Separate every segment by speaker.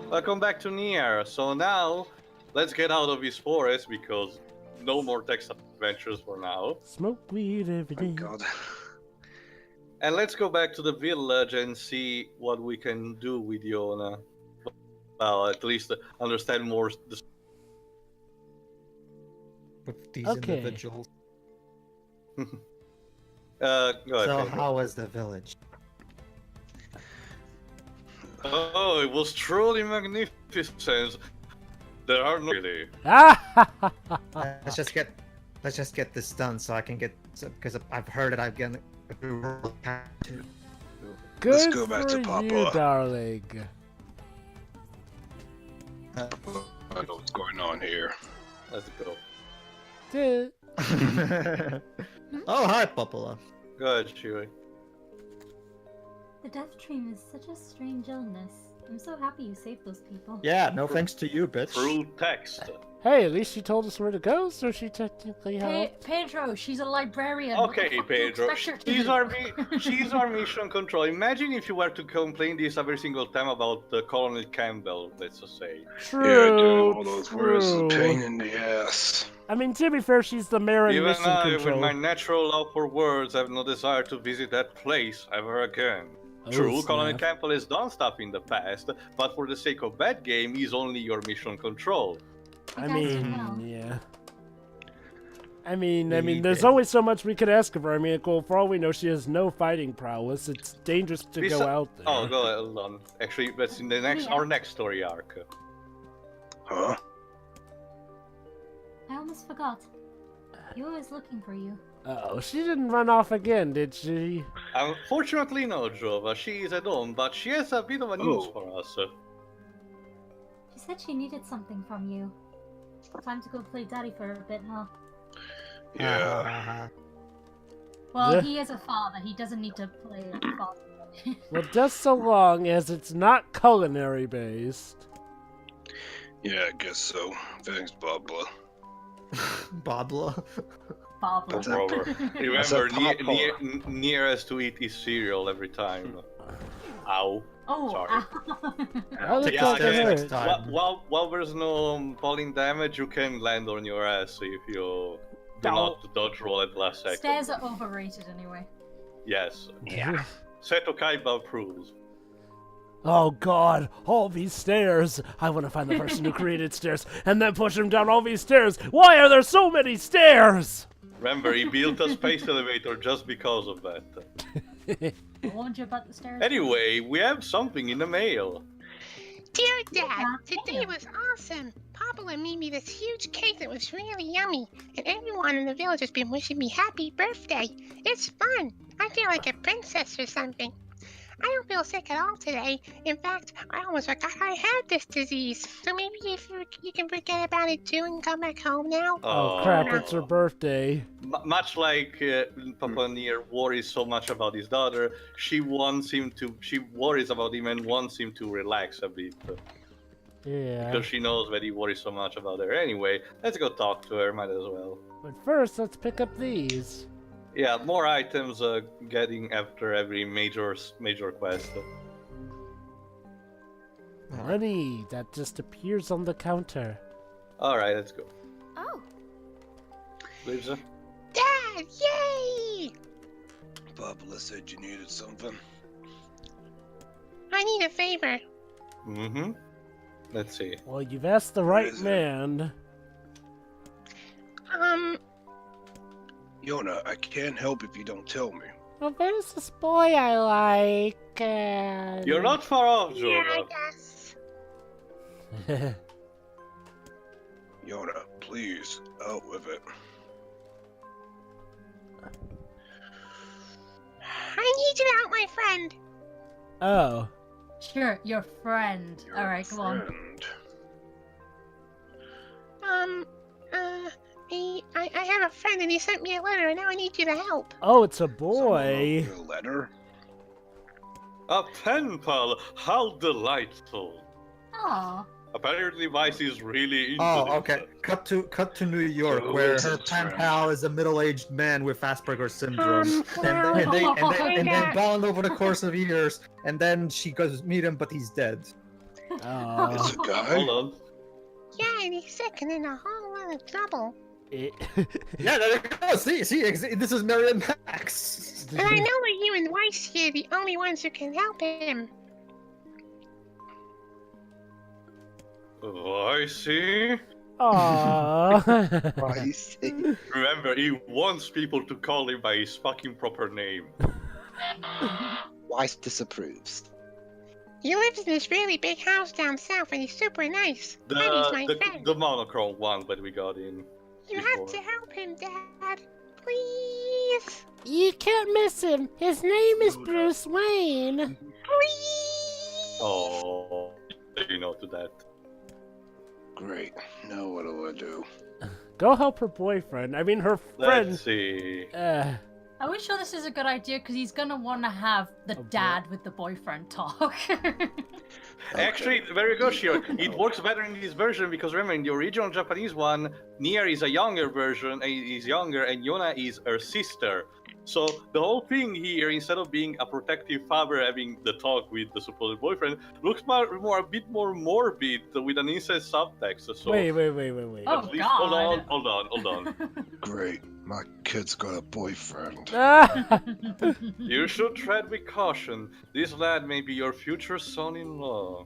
Speaker 1: Welcome back to NieR. So now, let's get out of this forest because no more text adventures for now.
Speaker 2: Smoke weed every day.
Speaker 3: God.
Speaker 1: And let's go back to the village and see what we can do with Yonah. Well, at least understand more.
Speaker 4: With these
Speaker 2: Okay.
Speaker 4: individuals.
Speaker 1: Go ahead.
Speaker 4: So
Speaker 1: Pedro.
Speaker 4: how was the village?
Speaker 1: Oh, it was truly magnificent. There are no really.
Speaker 4: Let's just get this done so I can get, because I've heard it. I've gotten.
Speaker 2: Good
Speaker 3: Let's go back to
Speaker 2: for
Speaker 3: Papa.
Speaker 2: you, darling.
Speaker 3: I know what's going on here.
Speaker 1: Let's go.
Speaker 4: Oh, hi, Popola.
Speaker 1: Go ahead, Shiri.
Speaker 5: The death dream is such a strange illness. I'm so happy you saved those people.
Speaker 4: Yeah, no thanks to you, bitch.
Speaker 1: Through text.
Speaker 2: Hey, at least she told us where to go, so she technically helped.
Speaker 5: Pedro, she's a librarian.
Speaker 1: Okay, Pedro. She's
Speaker 5: our
Speaker 1: she's our mission control. Imagine if you were to complain this every single time about Colonel Campbell, let's just say.
Speaker 2: True,
Speaker 3: Yeah, doing all those words is a
Speaker 2: true.
Speaker 3: pain in the ass.
Speaker 2: I mean, to be fair, she's the mayor in
Speaker 1: Even
Speaker 2: mission
Speaker 1: I, with
Speaker 2: control.
Speaker 1: my natural love for words, have no desire to visit that place ever again.
Speaker 2: Oh,
Speaker 1: True, Colonel
Speaker 2: snap.
Speaker 1: Campbell has done stuff in the past, but for the sake of that game, he's only your mission control.
Speaker 2: I
Speaker 5: You guys do
Speaker 2: mean,
Speaker 5: well.
Speaker 2: yeah. I mean,
Speaker 4: Maybe
Speaker 2: there's
Speaker 4: they-
Speaker 2: only so much we could ask of her. I mean, well, for all we know, she has no fighting prowess. It's dangerous to
Speaker 1: This-
Speaker 2: go out there.
Speaker 1: Oh, go ahead, hold on. Actually, that's in the next our next story arc.
Speaker 3: Huh?
Speaker 5: I almost forgot. Yua is looking for you.
Speaker 2: Oh, she didn't run off again, did she?
Speaker 1: Unfortunately, no, Jova. She is at home, but she has a bit of a news
Speaker 3: Oh.
Speaker 1: for us.
Speaker 5: She said she needed something from you. Time to go play daddy for a bit, huh?
Speaker 3: Yeah.
Speaker 5: Well,
Speaker 2: Yeah.
Speaker 5: he is a father. He doesn't need to play father.
Speaker 2: Well, just so long as it's not culinary based.
Speaker 3: Yeah, I guess so. Thanks, Bubba.
Speaker 4: Bobla.
Speaker 5: Father.
Speaker 3: That's
Speaker 1: Moreover,
Speaker 3: That's
Speaker 1: remember,
Speaker 3: a papa.
Speaker 1: NieR has to eat his cereal every time. Ow.
Speaker 5: Oh,
Speaker 1: Sorry.
Speaker 2: Well,
Speaker 4: Take
Speaker 2: it's
Speaker 1: Yeah,
Speaker 4: us there
Speaker 2: okay.
Speaker 4: next time.
Speaker 1: While there's no falling damage, you can land on your ass if you do not dodge roll at the last second.
Speaker 5: Stairs are overrated anyway.
Speaker 1: Yes.
Speaker 3: Yeah.
Speaker 1: Seto Kaiba approves.
Speaker 2: Oh god, all these stairs! I want to find the person who created stairs and then push him down all these stairs! Why are there so many stairs?
Speaker 1: Remember, he built a space elevator just because of that.
Speaker 5: I warned you about the stairs.
Speaker 1: Anyway, we have something in the mail.
Speaker 6: Dear Dad,
Speaker 5: Yeah,
Speaker 6: today
Speaker 5: damn.
Speaker 6: was awesome. Papa made me this huge cake that was really yummy, and everyone in the village has been wishing me happy birthday. It's fun. I feel like a princess or something. I don't feel sick at all today. In fact, I almost forgot I had this disease. So maybe if you can forget about it too and come back home now.
Speaker 2: Oh crap, it's her birthday.
Speaker 1: Much like Papa NieR worries so much about his daughter, she worries about him and wants him to relax a bit.
Speaker 2: Yeah.
Speaker 1: Because she knows that he worries so much about her. Anyway, let's go talk to her, might as well.
Speaker 2: But first, let's pick up these.
Speaker 1: Yeah, more items getting after every major quest.
Speaker 2: Money that just appears on the counter.
Speaker 1: Alright, let's go.
Speaker 6: Oh.
Speaker 1: Lisa?
Speaker 6: Dad, yay!
Speaker 3: Bubba said you needed something.
Speaker 6: I need a favor.
Speaker 1: Mm-hmm. Let's see.
Speaker 2: Well, you've asked the right
Speaker 3: is it?
Speaker 2: man.
Speaker 3: Yonah, I can't help if you don't tell me.
Speaker 2: Well, there's this boy I like.
Speaker 1: You're not far off,
Speaker 6: Yeah, I
Speaker 1: Jova.
Speaker 6: guess.
Speaker 3: Yonah, please, out with it.
Speaker 6: I need you out, my friend.
Speaker 2: Oh.
Speaker 5: Sure, your friend.
Speaker 3: Your
Speaker 5: Alright, come on.
Speaker 3: friend.
Speaker 6: I have a friend and he sent me a letter and now I need you to help.
Speaker 2: Oh, it's a
Speaker 3: Someone
Speaker 2: boy.
Speaker 3: wrote you a letter?
Speaker 1: A pen pal! How delightful!
Speaker 5: Aw.
Speaker 1: Apparently, Vice is really into
Speaker 4: Oh,
Speaker 1: this.
Speaker 4: okay. Cut to New York,
Speaker 3: So
Speaker 4: where
Speaker 3: it's
Speaker 4: her
Speaker 3: a
Speaker 4: pen
Speaker 3: trend.
Speaker 4: pal is a middle-aged man with Asperger's syndrome,
Speaker 6: Wow.
Speaker 4: and they
Speaker 6: Yeah.
Speaker 4: bond over the course of years, and then she goes meet him, but he's dead.
Speaker 3: It's a guy.
Speaker 1: Hold on.
Speaker 6: Yeah, and he's sick and in a whole lot of trouble.
Speaker 4: Yeah, there you go. See, this is Marion Max.
Speaker 6: And I know that you and Weiss here are the only ones who can help him.
Speaker 1: Oh, I see.
Speaker 2: Aww.
Speaker 3: I see.
Speaker 1: Remember, he wants people to call him by his fucking proper name.
Speaker 7: Weiss disapproves.
Speaker 6: He lives in this really big house down south and he's super nice. And he's my friend.
Speaker 1: The monochrome one that we got in.
Speaker 6: You have to help him, Dad. Please.
Speaker 2: You can't miss him. His name is Bruce Wayne.
Speaker 6: Please.
Speaker 1: Oh, you know to that.
Speaker 3: Great. Now what do I do?
Speaker 2: Go help her boyfriend. I mean, her friend.
Speaker 1: Let's see.
Speaker 5: Are we sure this is a good idea? Because he's gonna want to have the dad with the boyfriend talk.
Speaker 1: Actually, very good, Shiro. It works better in this version because remember, in the original Japanese one, NieR is a younger version, he's younger, and Yonah is her sister. So the whole thing here, instead of being a protective father having the talk with the supposed boyfriend, looks a bit more morbid with an incest subtext. So
Speaker 2: Wait.
Speaker 5: Oh,
Speaker 1: at least,
Speaker 5: God.
Speaker 1: hold on.
Speaker 3: Great. My kid's got a boyfriend.
Speaker 1: You should tread with caution. This lad may be your future son-in-law.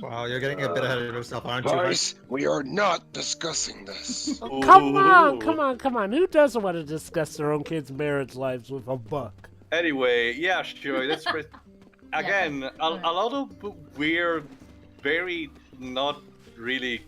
Speaker 4: Wow, you're getting a bit ahead of yourself, aren't you?
Speaker 3: Weiss, we are not discussing this.
Speaker 2: Come on. Who doesn't want to discuss their own kids' marriage lives with a buck?
Speaker 1: Anyway, yeah, sure. That's again a lot of weird, very not really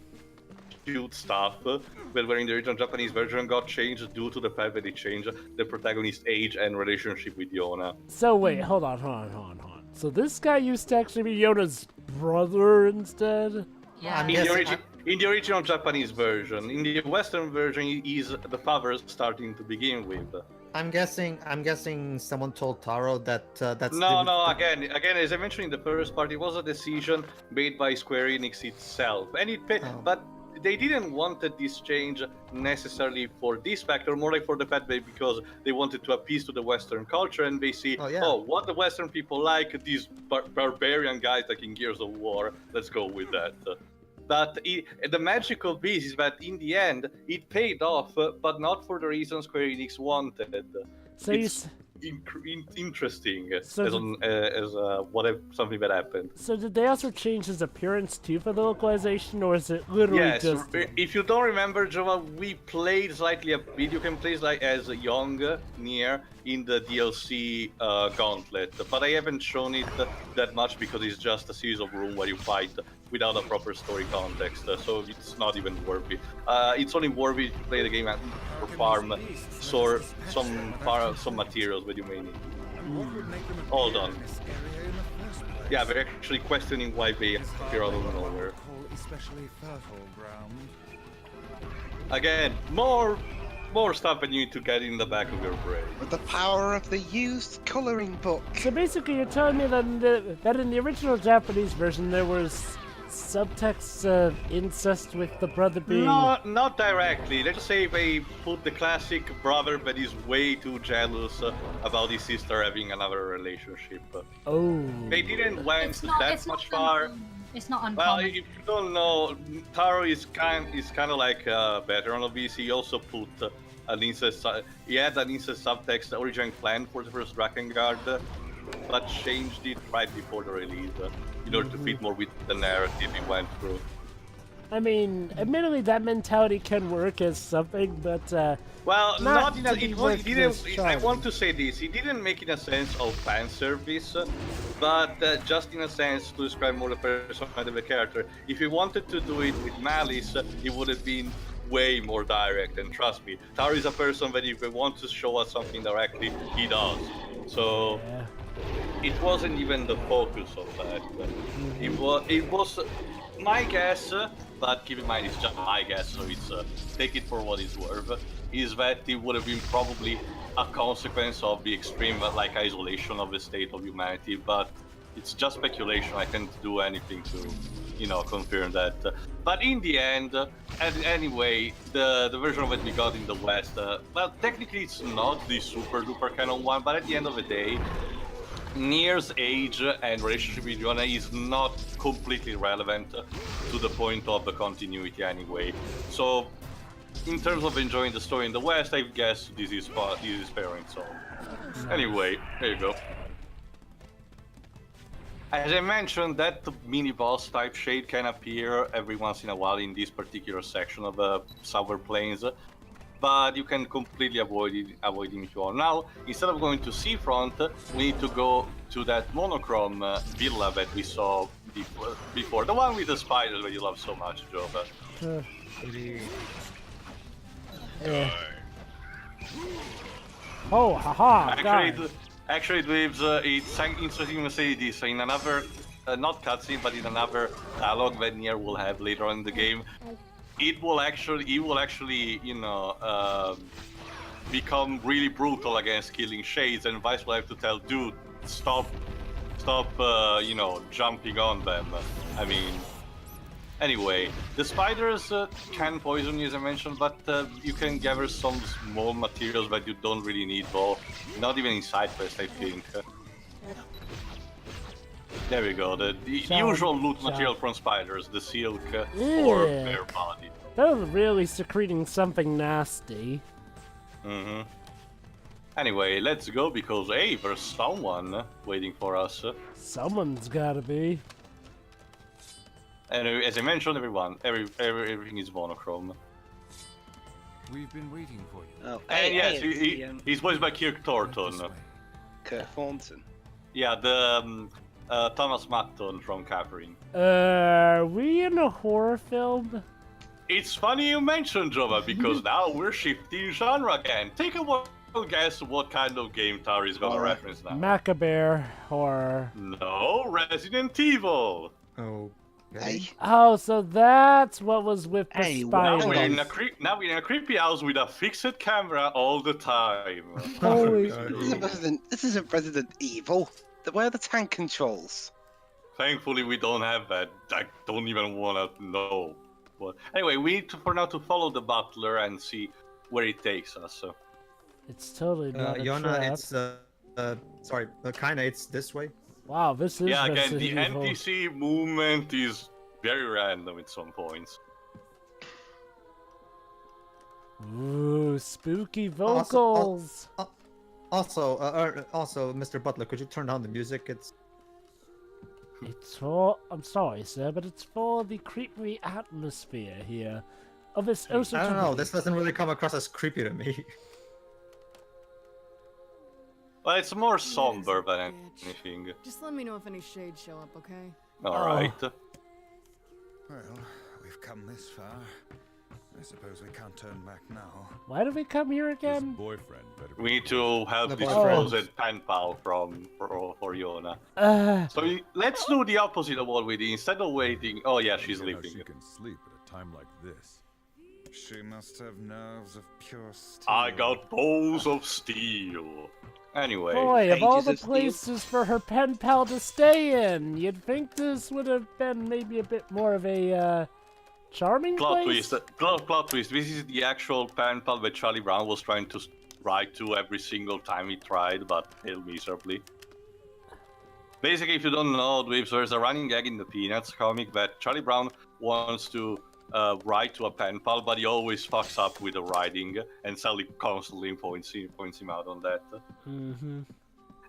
Speaker 1: cute stuff. But where in the original Japanese version got changed due to the fact that they changed the protagonist's age and relationship with Yonah.
Speaker 2: So wait, hold on. So this guy used to actually be Yonah's brother instead?
Speaker 5: Yeah.
Speaker 1: In the original Japanese version, in the Western version, he's the father starting to begin with.
Speaker 4: I'm guessing someone told Taro that that's
Speaker 1: No. Again, as I mentioned in the first part, it was a decision made by Square-Enix itself, and but they didn't want this change necessarily for this factor, more like for the fact that because they wanted to appease to the Western culture and they see, what the Western people like, these barbarian guys like in Gears of War, let's go with that. But the magic of this is that in the end, it paid off, but not for the reasons Square-Enix wanted.
Speaker 2: So
Speaker 1: it's interesting
Speaker 2: So
Speaker 1: as something that happened.
Speaker 2: So did they also change his appearance too for the localization, or is it literally just...
Speaker 1: If you don't remember, Jova, we played slightly a bit. You can play as young NieR in the DLC Gauntlet, but I haven't shown it that much because it's just a series of rooms where you fight without a proper story context, so it's not even worth it. It's only worth it to play the game and farm some materials that you may need. Hold on. Yeah, they're actually questioning why they appear out of nowhere. Again, more stuff that you need to get in the back of your brain.
Speaker 7: With the power of the used coloring book.
Speaker 2: So basically you're telling me that in the original Japanese version there was subtext of incest with the brother being...
Speaker 1: No, not directly. Let's say they put the classic brother that is way too jealous about his sister having another relationship.
Speaker 2: Oh.
Speaker 1: They didn't went that much far.
Speaker 5: It's not uncommon.
Speaker 1: Well, if you don't know, Taro is kind of like a veteran of this. He also put an incest. He had an incest subtext originally planned for the first Drakengard, but changed it right before the release in order to fit more with the narrative he went through.
Speaker 2: I mean, admittedly, that mentality can work as something, but
Speaker 1: well, not in a,
Speaker 2: to
Speaker 1: it
Speaker 2: be
Speaker 1: was,
Speaker 2: worth
Speaker 1: he
Speaker 2: this
Speaker 1: didn't. I
Speaker 2: charm.
Speaker 1: want to say this. He didn't make it in a sense of fan service, but just in a sense to describe more the personality of the character. If he wanted to do it with malice, it would have been way more direct. And trust me, Taro is a person that if he wants to show us something directly, he does. So.
Speaker 2: Yeah.
Speaker 1: It wasn't even the focus of that. It was my guess, but keep in mind it's just my guess, so it's take it for what it's worth. Is that it would have been probably a consequence of the extreme isolation of the state of humanity, but it's just speculation. I can't do anything to, confirm that. But in the end, anyway, the version of it we got in the West, well, technically it's not the super duper canon one, but at the end of the day. NieR's age and relationship with Yonah is not completely relevant to the point of the continuity anyway. So, in terms of enjoying the story in the West, I guess this is pairing. So, anyway, there you go. As I mentioned, that mini-boss type shade can appear every once in a while in this particular section of the Sour Plains, but you can completely avoid him if you want. Now, instead of going to Seafront, we need to go to that monochrome villa that we saw before. The one with the spiders that you love so much, Joe.
Speaker 2: Oh, haha!
Speaker 1: Actually, Dweebs, it's interesting to say this in another, not cutscene, but in another dialogue that NieR will have later on in the game. He will actually, you know, become really brutal against killing shades, and Vice will have to tell, dude, stop, you know, jumping on them. I mean, anyway, the spiders can poison you, as I mentioned, but you can gather some small materials that you don't really need, though. Not even in side quest, I think. There we go, the usual loot material from spiders, the silk or their body.
Speaker 2: They're really secreting something nasty.
Speaker 1: Mm-hmm. Anyway, let's go because, hey, there's someone waiting for us.
Speaker 2: Someone's gotta be.
Speaker 1: And as I mentioned, everything is monochrome.
Speaker 8: We've been waiting for you.
Speaker 7: Oh,
Speaker 1: And yes, he's voiced by Kirk Thornton.
Speaker 7: Kurt Thornton.
Speaker 1: Yeah, the Thomas Matton from Catherine.
Speaker 2: Are we in a horror film?
Speaker 1: It's funny you mentioned Jova because now we're shifting genre again. Take a wild guess what kind of game Tari is gonna reference now.
Speaker 2: Macabre horror.
Speaker 1: No, Resident Evil.
Speaker 4: Oh.
Speaker 7: Hey.
Speaker 2: Oh, so that's what was with the
Speaker 7: Hey,
Speaker 2: spiders.
Speaker 1: Now we're in a creepy house with a fixed camera all the time.
Speaker 2: Holy
Speaker 7: This isn't Resident Evil. Where are the tank controls?
Speaker 1: Thankfully, we don't have that. I don't even want to know. But anyway, we need to, for now, to follow the butler and see where it takes us. So.
Speaker 2: It's totally not a
Speaker 4: Yonah,
Speaker 2: trap.
Speaker 4: it's sorry, kinda, it's this way.
Speaker 2: Wow, this is
Speaker 1: Yeah, again,
Speaker 2: Resident
Speaker 1: the
Speaker 2: Evil.
Speaker 1: NPC movement is very random at some points.
Speaker 2: Ooh, spooky vocals.
Speaker 4: Also, Mr. Butler, could you turn down the music?
Speaker 2: It's for... I'm sorry, sir, but it's for the creepy atmosphere here. Of this
Speaker 4: I don't know, this doesn't really come across as creepy to me.
Speaker 1: Well, it's more somber than anything.
Speaker 9: Just let me know if any shades show up, okay?
Speaker 1: Alright.
Speaker 8: Well, we've come this far. I suppose we can't turn back now.
Speaker 2: Why did we come here again?
Speaker 8: Boyfriend better
Speaker 1: We need to help
Speaker 4: The
Speaker 1: this
Speaker 4: boyfriend.
Speaker 1: frozen pen pal for Yonah. So let's do the opposite of what we did. Instead of waiting... Oh yeah, she's
Speaker 8: How
Speaker 1: sleeping.
Speaker 8: she can sleep at a time like this. She must have nerves of pure steel.
Speaker 1: I got bones of steel. Anyway.
Speaker 2: Boy, of all
Speaker 7: Pages
Speaker 2: the
Speaker 7: of steel.
Speaker 2: places for her pen pal to stay in, you'd think this would have been maybe a bit more of a charming
Speaker 1: Plot
Speaker 2: place.
Speaker 1: twist. Plot twist. This is the actual pen pal that Charlie Brown was trying to write to every single time he tried, but failed miserably. Basically, if you don't know, Dweebs, there's a running gag in the Peanuts comic that Charlie Brown wants to write to a pen pal, but he always fucks up with the writing, and Sally constantly points him out on that.
Speaker 2: Mm-hmm.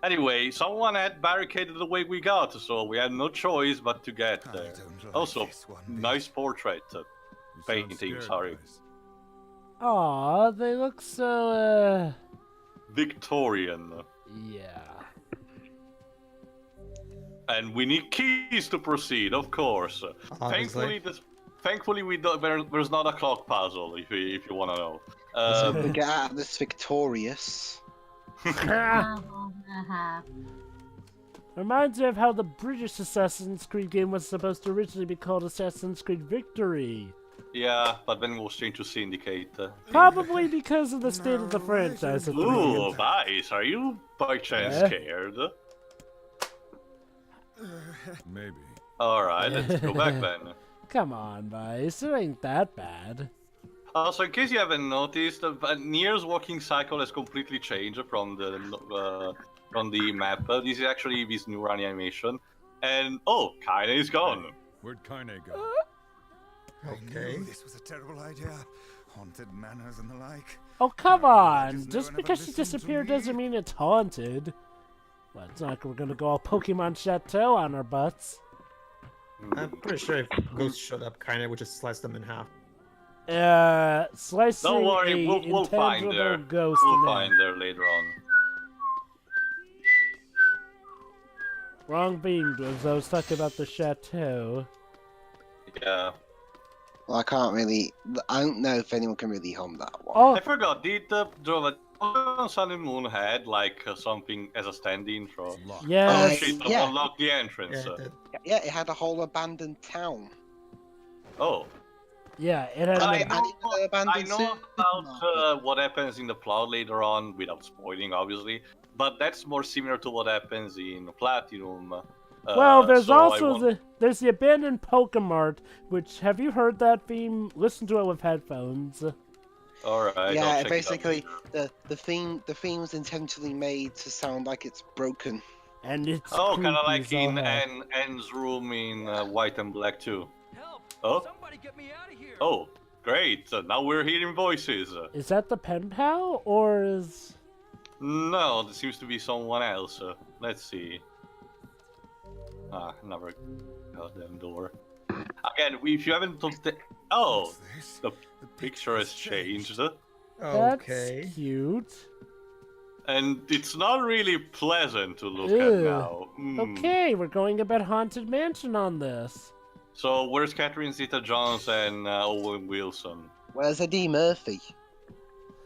Speaker 1: Anyway, someone had barricaded the way we got, so we had no choice but to get
Speaker 8: I
Speaker 1: there.
Speaker 8: don't like
Speaker 1: Also,
Speaker 8: this one
Speaker 1: nice portrait.
Speaker 8: You sound
Speaker 1: painting,
Speaker 8: scared,
Speaker 1: sorry.
Speaker 8: guys.
Speaker 2: Aw, they look so,
Speaker 1: Victorian.
Speaker 2: yeah.
Speaker 1: And we need keys to proceed, of course.
Speaker 4: Obviously.
Speaker 1: Thankfully, there's not a clock puzzle, if you want to know.
Speaker 7: So we get out of this victorious.
Speaker 2: Reminds me of how the British Assassin's Creed game was supposed to originally be called Assassin's Creed Victory.
Speaker 1: Yeah, but then it was changed to Syndicate.
Speaker 2: Probably because of the state of the franchise at the
Speaker 1: Ooh,
Speaker 2: moment.
Speaker 1: Vice, are you by chance
Speaker 2: Yeah.
Speaker 1: scared?
Speaker 8: Maybe.
Speaker 1: Alright, let's go back then.
Speaker 2: Come on, Vice, it ain't that bad.
Speaker 1: Also, in case you haven't noticed, NieR's walking cycle has completely changed from the on the map. This is actually this new run animation. And oh, Kaine is gone.
Speaker 8: Where'd Kaine go?
Speaker 4: Okay.
Speaker 8: I knew this was a terrible idea. Haunted manors and the like.
Speaker 2: Oh, come
Speaker 8: My
Speaker 2: on!
Speaker 8: villagers
Speaker 2: Just
Speaker 8: never
Speaker 2: because she
Speaker 8: listened to
Speaker 2: disappeared
Speaker 8: me.
Speaker 2: doesn't mean it's haunted. Well, it's not like we're gonna go all Pokemon Chateau on our butts.
Speaker 4: I'm pretty sure if ghosts showed up, kinda would just slice them in half.
Speaker 2: Slicing
Speaker 1: Don't worry,
Speaker 2: a
Speaker 1: we'll find
Speaker 2: intangible
Speaker 1: her.
Speaker 2: ghost
Speaker 1: We'll
Speaker 2: in
Speaker 1: find her later on.
Speaker 2: Wrong beam, I was talking about the chateau.
Speaker 1: Yeah.
Speaker 7: Well, I can't really. I don't know if anyone can really hum that one.
Speaker 2: Oh,
Speaker 1: I forgot, did Drova on Sun and Moon had like something as a stand-in for?
Speaker 8: It's locked.
Speaker 2: yes.
Speaker 1: Shit,
Speaker 7: Yeah.
Speaker 1: unlock the entrance.
Speaker 4: Yeah, it did.
Speaker 7: Yeah, it had a whole abandoned town.
Speaker 1: Oh.
Speaker 2: Yeah, it had
Speaker 1: I
Speaker 2: an
Speaker 1: know,
Speaker 7: And even an
Speaker 1: I
Speaker 7: abandoned
Speaker 1: know about
Speaker 7: supermarket.
Speaker 1: what happens in the plot later on, without spoiling, obviously. But that's more similar to what happens in Platinum.
Speaker 2: Well, there's
Speaker 1: so I
Speaker 2: also
Speaker 1: won't-
Speaker 2: there's the abandoned Pokemart, which, have you heard that theme? Listen to it with headphones.
Speaker 1: Alright, I'll
Speaker 7: Yeah,
Speaker 1: check it out
Speaker 7: basically,
Speaker 1: later.
Speaker 7: the theme was intentionally made to sound like it's broken.
Speaker 2: And it's
Speaker 1: Oh, kind of
Speaker 2: creepy
Speaker 1: like
Speaker 2: as all
Speaker 1: in
Speaker 2: hell.
Speaker 1: Anne's room in White and Black too.
Speaker 10: Help!
Speaker 1: Oh?
Speaker 10: Somebody get me out of here!
Speaker 1: Oh, great! Now we're hearing voices.
Speaker 2: Is that the pen pal, or is...
Speaker 1: No, there seems to be someone else. Let's see. Another goddamn door. Again, if you haven't told the... Oh,
Speaker 8: What's this?
Speaker 1: the picture has changed.
Speaker 4: Okay.
Speaker 2: That's cute.
Speaker 1: And it's not really pleasant to look at
Speaker 2: Ew.
Speaker 1: now.
Speaker 2: Okay, we're going a bit Haunted Mansion on this.
Speaker 1: So, where's Catherine Zeta-Jones and Owen Wilson?
Speaker 7: Where's Eddie Murphy?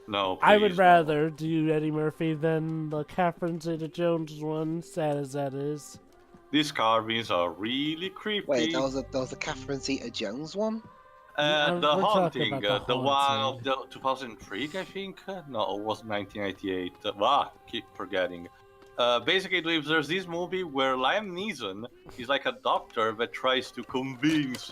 Speaker 1: No,
Speaker 2: I would
Speaker 1: please, no.
Speaker 2: rather do Eddie Murphy than the Catherine Zeta-Jones one, sad as that is.
Speaker 1: These carvings are really creepy.
Speaker 7: Wait, there was a Catherine Zeta-Jones one?
Speaker 1: The
Speaker 2: We're talking
Speaker 1: haunting,
Speaker 2: about the
Speaker 1: the one of
Speaker 2: haunting.
Speaker 1: the 2003, I think. No, it was 1998. Keep forgetting. Basically, there's this movie where Liam Neeson is like a doctor that tries to convince.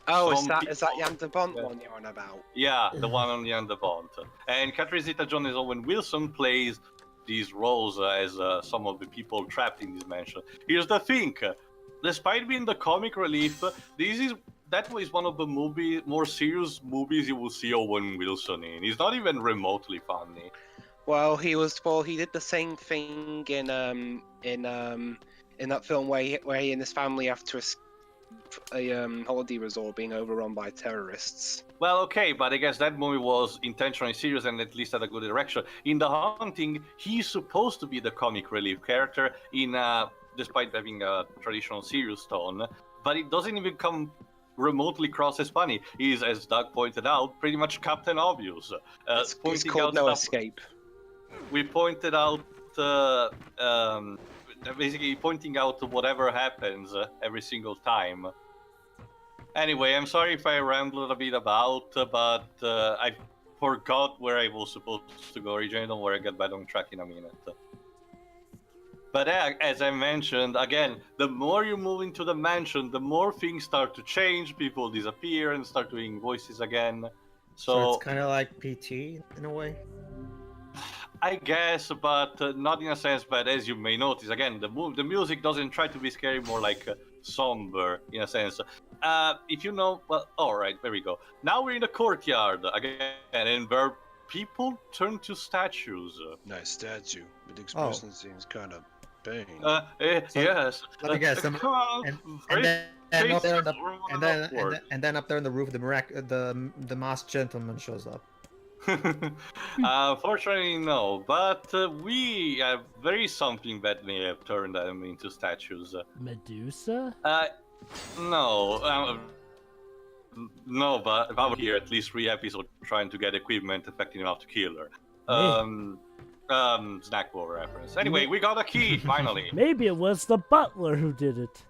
Speaker 7: Oh,
Speaker 1: some
Speaker 7: is that
Speaker 1: people-
Speaker 7: Jan de Bont
Speaker 1: Yeah.
Speaker 7: one you're on about?
Speaker 1: Yeah, the one on the Underbond. And Catherine Zeta-Jones and Owen Wilson plays these roles as some of the people trapped in this mansion. Here's the thing: despite being the comic relief, that was one of the more serious movies you will see Owen Wilson in. He's not even remotely funny.
Speaker 7: Well, he did the same thing in that film where he and his family have to escape a holiday resort being overrun by terrorists.
Speaker 1: Well, okay, but I guess that movie was intentionally serious and at least had a good direction. In The Haunting, he's supposed to be the comic relief character despite having a traditional serious tone, but it doesn't even come remotely cross as funny. He's, as Doug pointed out, pretty much Captain Obvious.
Speaker 7: It's
Speaker 1: pointing
Speaker 7: called
Speaker 1: out
Speaker 7: No
Speaker 1: stuff-
Speaker 7: Escape.
Speaker 1: We pointed out, basically pointing out whatever happens every single time. Anyway, I'm sorry if I rambled a bit about, but I forgot where I was supposed to go originally. Don't worry, I'll get back on track in a minute. But as I mentioned, again, the more you move into the mansion, the more things start to change, people disappear and start doing voices again.
Speaker 4: So it's kind of like PT in a way.
Speaker 1: I guess, but not in a sense. But as you may notice, again, the music doesn't try to be scary, more like somber in a sense. If you know, well, all right, there we go. Now we're in the courtyard again, and where people turn to statues.
Speaker 3: Nice statue, but the expression seems kind of pain.
Speaker 1: Yes.
Speaker 4: Let me guess.
Speaker 1: Come on,
Speaker 4: And up there,
Speaker 1: upward.
Speaker 4: and then up there on the roof, the masked gentleman shows up.
Speaker 1: Fortunately, no. But we have very something that may have turned them into statues.
Speaker 2: Medusa?
Speaker 1: No. No, but if I were here at least 3 episodes trying to get equipment effective enough to kill her. Snack War reference. Anyway, we got a key, finally.
Speaker 2: Maybe it was the butler who did it.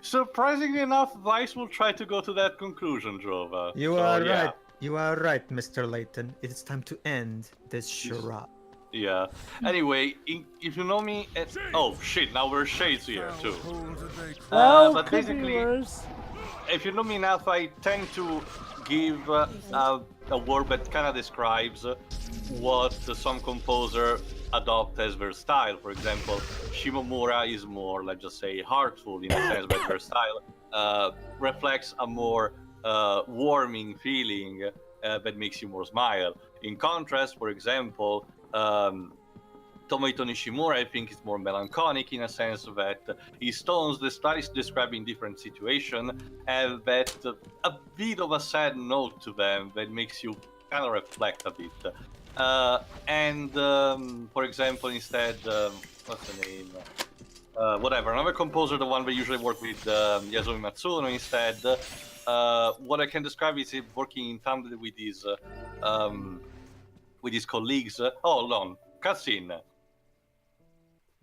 Speaker 1: Surprisingly enough, Vice will try to go to that conclusion, Drova.
Speaker 4: You
Speaker 1: So,
Speaker 4: are
Speaker 1: yeah.
Speaker 4: right. You are right, Mr. Layton. It's time to end this charade.
Speaker 1: Yeah. Anyway, if you know me, oh shit! Now we're shades here too.
Speaker 2: Well,
Speaker 1: but
Speaker 2: could be
Speaker 1: basically,
Speaker 2: worse.
Speaker 1: if you know me enough, I tend to give a word that kind of describes what some composer adopt as their style. For example, Shimomura is more, let's just say, heartful in a sense, but her style reflects a more warming feeling that makes you more smile. In contrast, for example, Tomohito Nishimura, I think, is more melancholic in a sense that his tones, the styles describing different situations, have that a bit of a sad note to them that makes you kind of reflect a bit. For example, instead, what's the name? Whatever, another composer, the one we usually work with, Yasumi Matsuno, instead, what I can describe is him working in tandem with his colleagues. Oh, hold on, cutscene.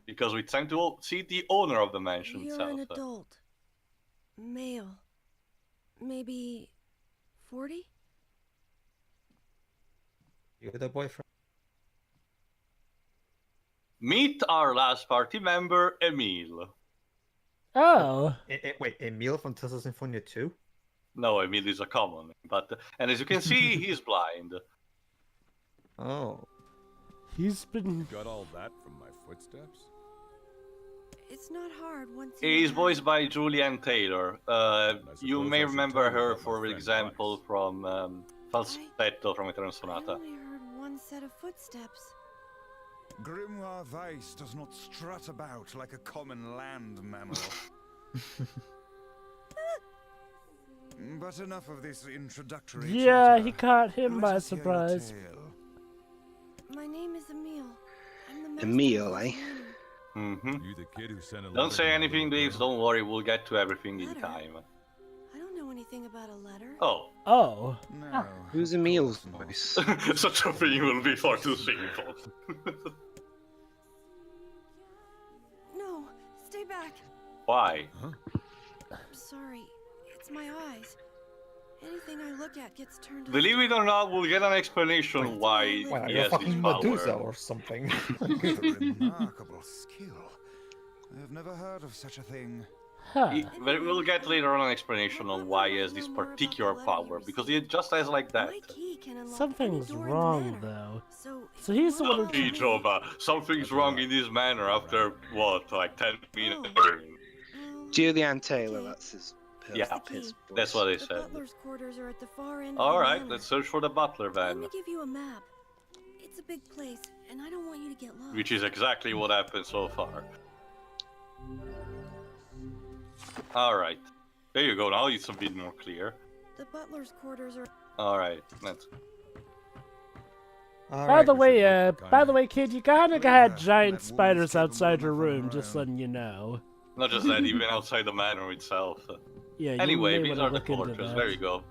Speaker 1: Because it's time to see the owner of the mansion
Speaker 10: You're
Speaker 1: itself.
Speaker 10: an adult. Male. Maybe 40?
Speaker 4: You're the boyfriend.
Speaker 1: Meet our last party member, Emil.
Speaker 2: Oh.
Speaker 4: Wait, Emil from Tesla Symphonia 2?
Speaker 1: No, Emil is a common name, and as you can see, he's blind.
Speaker 4: Oh.
Speaker 2: He's been...
Speaker 8: Got all that from my footsteps?
Speaker 10: It's not hard once
Speaker 1: He is voiced by Julianne Taylor. You may remember her, for example, from Falsetto from Eternal
Speaker 10: I
Speaker 1: Sonata.
Speaker 10: only heard one set of footsteps.
Speaker 8: Grimoire Weiss does not strut about like a common land mammal. But enough of this introductory
Speaker 2: Yeah,
Speaker 8: chatter.
Speaker 2: he caught him
Speaker 8: Let
Speaker 2: by
Speaker 8: us hear your
Speaker 2: surprise.
Speaker 8: tale.
Speaker 10: My name is Emil. I'm the master
Speaker 7: Emil,
Speaker 10: of
Speaker 7: eh?
Speaker 10: this manor.
Speaker 1: Mm-hmm.
Speaker 8: You the kid who sent a
Speaker 1: Don't
Speaker 8: letter
Speaker 1: say
Speaker 8: to my
Speaker 1: anything,
Speaker 8: little
Speaker 1: Daves.
Speaker 8: girl?
Speaker 1: Don't worry, we'll get to everything in
Speaker 10: Letter?
Speaker 1: time.
Speaker 10: I don't know anything about a letter.
Speaker 1: Oh,
Speaker 2: Oh.
Speaker 8: No.
Speaker 7: Who's
Speaker 8: of
Speaker 7: Emil's
Speaker 8: course not.
Speaker 7: voice?
Speaker 1: such a thing will be far too simple.
Speaker 10: No, stay back.
Speaker 1: Why?
Speaker 10: I'm sorry. It's my eyes. Anything I look at gets turned
Speaker 1: Believe it or not, we'll get an explanation
Speaker 10: Wait.
Speaker 1: why
Speaker 4: Wow,
Speaker 1: he
Speaker 4: you're
Speaker 1: has
Speaker 4: fucking
Speaker 1: this
Speaker 4: Medusa
Speaker 1: power.
Speaker 4: or something.
Speaker 8: A remarkable skill. I have never heard of such a thing.
Speaker 2: Huh.
Speaker 1: We'll get later on an explanation on why he has this particular power, because he just has like that.
Speaker 10: My key can unlock
Speaker 2: Something's
Speaker 10: any door in the
Speaker 2: wrong,
Speaker 10: manor.
Speaker 2: though.
Speaker 10: So,
Speaker 2: So he's the one who...
Speaker 1: Okay, Joba, something's wrong in this manner after, what, like 10 minutes?
Speaker 7: Julianne Taylor, that's his.
Speaker 1: Yeah,
Speaker 7: his
Speaker 1: that's
Speaker 7: voice.
Speaker 1: what they
Speaker 10: The
Speaker 1: said.
Speaker 10: butler's quarters are at the far end of the
Speaker 1: Alright,
Speaker 10: manor.
Speaker 1: let's search for the butler
Speaker 10: Let
Speaker 1: then.
Speaker 10: me give you a map. It's a big place, and I don't want you to get lost.
Speaker 1: Which is exactly what happened so far. Alright. There you go, now it's a bit more clear.
Speaker 10: The butler's quarters are.
Speaker 1: Alright, let's...
Speaker 2: By the
Speaker 8: Kinda.
Speaker 2: way, kid, you kinda had giant spiders outside your room, just letting you know.
Speaker 1: Not just that, even outside the manor itself.
Speaker 2: Yeah, you
Speaker 1: Anyway,
Speaker 2: may
Speaker 1: these
Speaker 2: wanna
Speaker 1: are the
Speaker 2: look into
Speaker 1: quarters,
Speaker 2: that.
Speaker 1: there you go.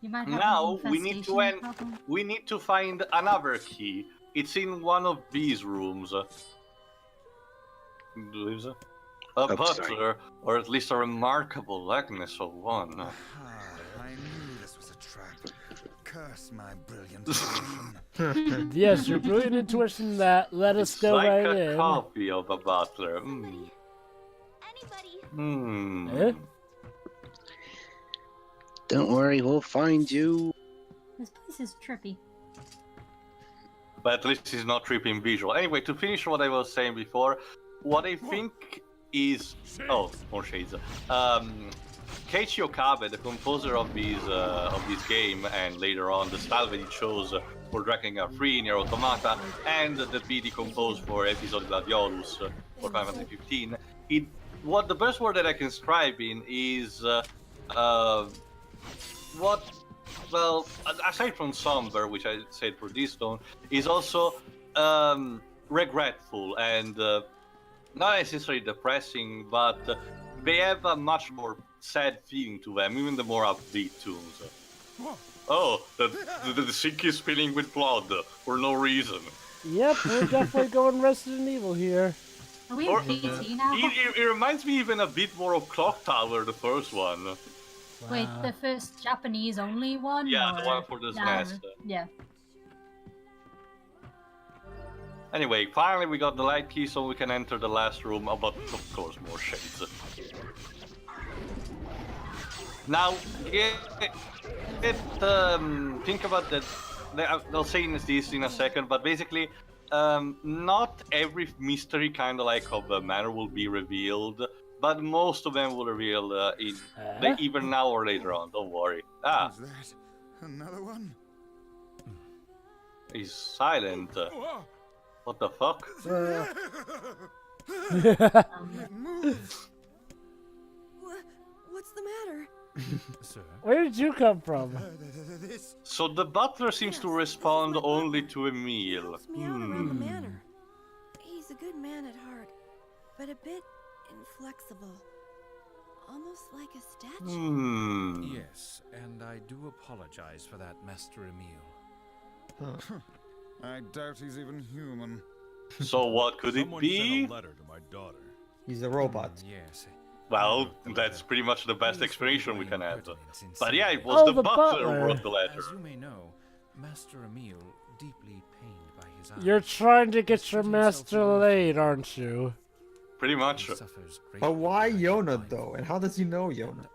Speaker 5: You might have
Speaker 1: Now,
Speaker 5: an
Speaker 1: we need to
Speaker 5: infestation problem.
Speaker 1: We need to find another key. It's in one of these rooms. There's a
Speaker 7: sorry.
Speaker 1: butler, or at least a remarkable likeness of one.
Speaker 8: Ah, I knew this was a trap. Curse my brilliant intuition.
Speaker 2: Yes, your brilliant intuition that let us
Speaker 1: It's
Speaker 2: go
Speaker 1: like
Speaker 2: right
Speaker 1: a
Speaker 2: in.
Speaker 1: copy of a butler.
Speaker 2: Eh?
Speaker 7: Don't worry, we'll find you.
Speaker 5: This place is trippy.
Speaker 1: But at least he's not tripping visual. Anyway, to finish what I was saying before, what I think is... Oh, more shades. Keiichi Okabe, the composer of this game, and later on the style that he chose for Drakengard 3, NieR Automata, and the beat he composed for Episode Gladiolus for Final Fantasy 15, what the best word that I can describe in is well, aside from somber, which I said for this tone, is also regretful and not necessarily depressing, but they have a much more sad feeling to them, even the more upbeat tunes. Oh, the sink is spilling with blood for no reason.
Speaker 2: Yep, we're definitely going Resident Evil here.
Speaker 5: Are we
Speaker 1: Or-
Speaker 5: in PT now?
Speaker 1: It reminds me even a bit more of Clock Tower, the first one.
Speaker 5: Wait, the first Japanese only one?
Speaker 1: Yeah, the
Speaker 5: or-
Speaker 1: one for the
Speaker 5: Yeah,
Speaker 1: SNES.
Speaker 5: Yeah.
Speaker 1: Anyway, finally we got the light key so we can enter the last room, but of course more shades. Now, think about that. I'll say this in a second, but basically, not every mystery kind of like of the manor will be revealed, but most of them will reveal either now or later on. Don't worry.
Speaker 8: Who's that? Another one?
Speaker 1: He's silent. What the fuck?
Speaker 10: What's the matter?
Speaker 2: Sir? Where did you come from?
Speaker 1: So the butler seems to respond only to a meal.
Speaker 10: Helps me out around the manor. He's a good man at heart, but a bit inflexible. Almost like a statue.
Speaker 11: Yes, and I do apologize for that, Master Emil.
Speaker 8: I doubt he's even human.
Speaker 1: So what could it be?
Speaker 11: Sent a letter to my daughter.
Speaker 4: He's a robot.
Speaker 11: Yes.
Speaker 1: Well, that's pretty much the best explanation we can have. But yeah, it was the butler who wrote the letter.
Speaker 11: As you may know, Master Emil, deeply pained by his eyes.
Speaker 2: You're trying to get your master laid, aren't you?
Speaker 1: Pretty much.
Speaker 4: But why Yonah though? And how does he know Yonah?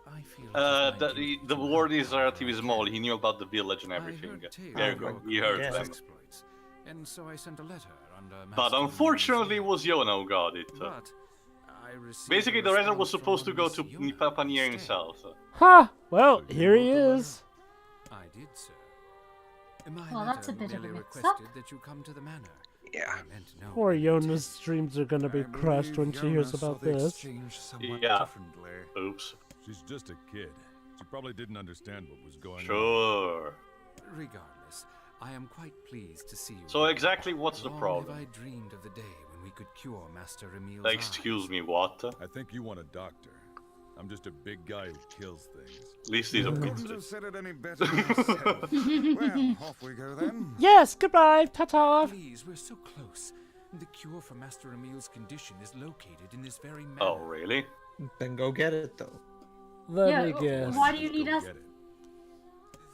Speaker 1: The word is relatively small. He knew about the village and everything. There you go. He heard them.
Speaker 11: And so I sent a letter under
Speaker 1: But unfortunately, it was Yonah who got it. Basically, the letter was supposed to go to Papa NieR himself.
Speaker 2: Ha! Well, here he is.
Speaker 11: I did, sir.
Speaker 5: Well, that's a bit of a
Speaker 11: requested that you come to the manor.
Speaker 7: Yeah.
Speaker 2: Poor Yonah's dreams are gonna be crushed when she hears about this.
Speaker 1: Yeah. Oops.
Speaker 12: She's just a kid. She probably didn't understand what was going on.
Speaker 1: Sure.
Speaker 11: Regardless, I am quite pleased to see you.
Speaker 1: So exactly what's the
Speaker 11: Long
Speaker 1: problem?
Speaker 11: have I dreamed of the day when we could cure Master Emil's
Speaker 1: Excuse me, what?
Speaker 12: I think you want a doctor. I'm just a big guy who kills things.
Speaker 1: At least he's a
Speaker 8: Couldn't
Speaker 1: pizza.
Speaker 8: have said it any better myself. Well, off we go then.
Speaker 2: Yes, goodbye, ta-ta.
Speaker 11: Please, we're so close. The cure for Master Emil's condition is located in this very manor.
Speaker 1: Oh, really?
Speaker 4: Then go get it though.
Speaker 2: Let me guess.
Speaker 5: Why do you need us?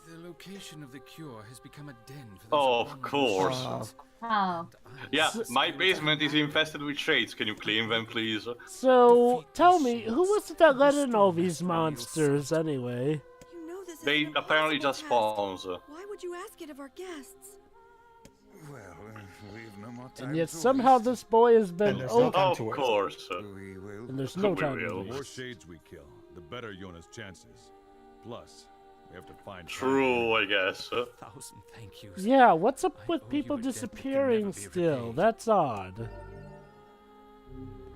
Speaker 11: The location of the cure has become a den for those
Speaker 1: Oh, of course.
Speaker 5: Oh.
Speaker 1: Yeah, my basement is infested with shades. Can you clean them, please?
Speaker 2: So, tell me, who was it that let in all these monsters, anyway?
Speaker 10: You know this
Speaker 1: They
Speaker 10: isn't an
Speaker 1: apparently
Speaker 10: impossible
Speaker 1: just
Speaker 10: task.
Speaker 1: spawns.
Speaker 10: Why would you ask it of our guests?
Speaker 8: Well, we've no more time
Speaker 2: And yet
Speaker 8: to
Speaker 2: somehow
Speaker 8: waste.
Speaker 2: this boy has been
Speaker 1: Of course.
Speaker 8: We will.
Speaker 2: And there's no
Speaker 1: We
Speaker 2: time
Speaker 1: will.
Speaker 2: to
Speaker 12: The more
Speaker 2: waste.
Speaker 12: shades we kill, the better Yonah's chances. Plus, we have to find.
Speaker 1: True, I guess.
Speaker 11: 1,000 thank yous.
Speaker 2: Yeah, what's up
Speaker 11: I
Speaker 2: with
Speaker 11: owe
Speaker 2: people
Speaker 11: you a debt that can
Speaker 2: disappearing
Speaker 11: never be
Speaker 2: still?
Speaker 11: repaid.
Speaker 2: That's odd.